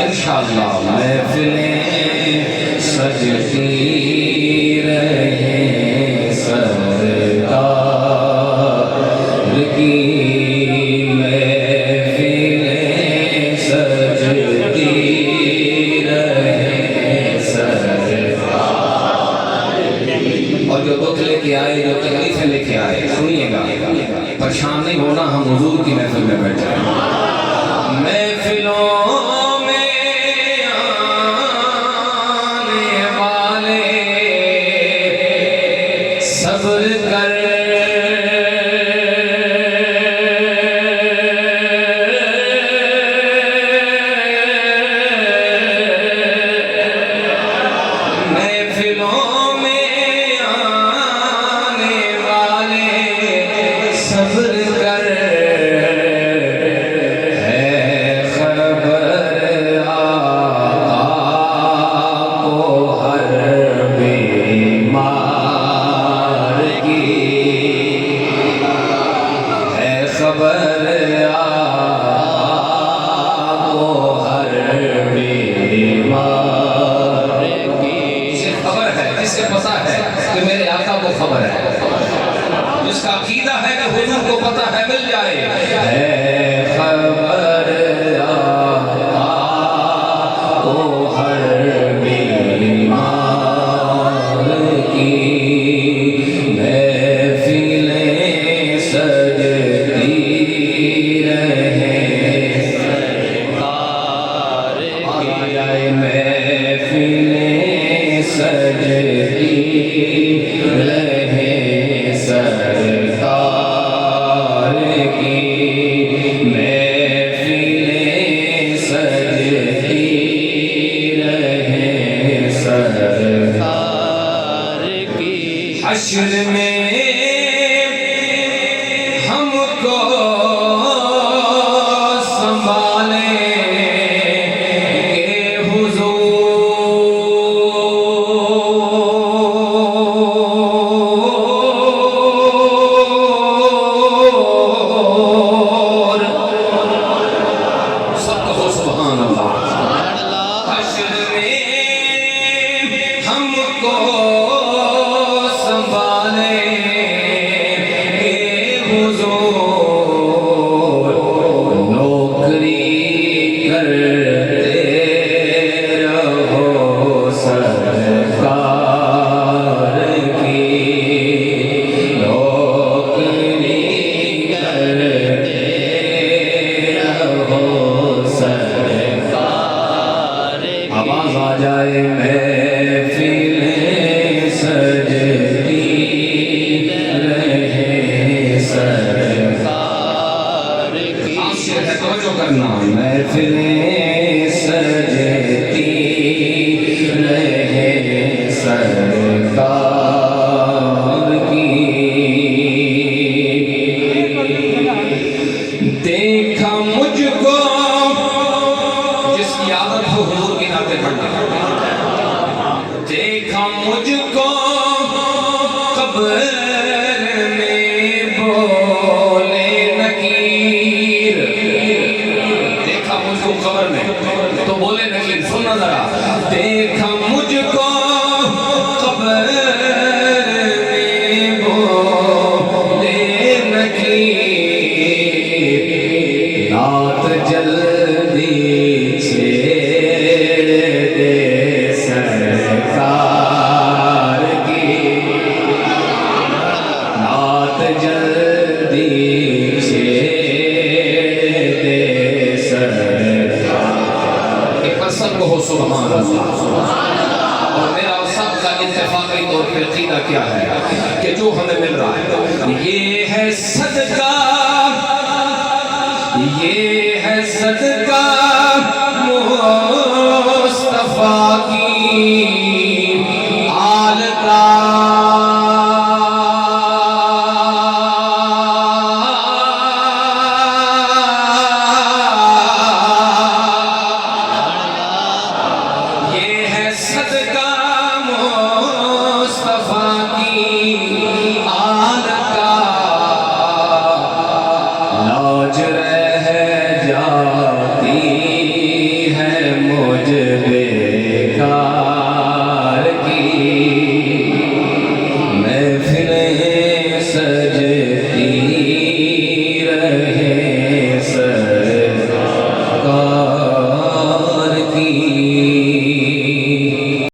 انشاءاللہ محفلیں سجتی رہیں سرکار کی محفلیں سجتی رہیں سرکار کی۔ اور جو دکھ لے کے آئے، جو تکلیفیں لے کے آئے، سنیے گا، پریشان نہیں ہونا، ہم حضور کی محفل میں بیٹھے ہیں۔ محفلوں صبر کر محفلوں میں آنے والے صبر کر ہے خبر آقا کو ہر بیمار خبر آقا ہر بیمار کی۔ جسے خبر ہے، جسے پتہ ہے کہ میرے آقا کو خبر ہے، جس کا عقیدہ ہے کہ حضور کو پتہ ہے، مل جائے۔ ہے خبر آقا کو ہر بیمار کی، محفلیں سجتی سجتی رہیں سرکار کی، محفلیں سجتی رہیں سرکار کی۔ حشر میں ہم کو سنبھالیں آواز آ جائے محفلیں سجتی رہیں سرکار کی۔ آسر ہے توجہ کرنا، محفلیں سجتی رہیں سرکار کی۔ دیکھا مجھ کو جس کی عادت ہو حضور کی نعتیں پڑھنا، دیکھا مجھ کو قبر میں بولے نکیر، دیکھا مجھ کو قبر میں تو بولے نکیر، سننا ذرا، دیکھا مجھ کو قبر میں بولے نکیر، نعت جلدی چھیڑ دے سرکار کی، نعت جلدی چھیڑ دے سرکار سب کو ہو سبحان اللہ۔ اور میرا سب کا اتفاقی طور پہ عقیدہ کیا ہے کہ جو ہمیں مل رہا ہے یہ ہے صدقہ، یہ ہے صدقہ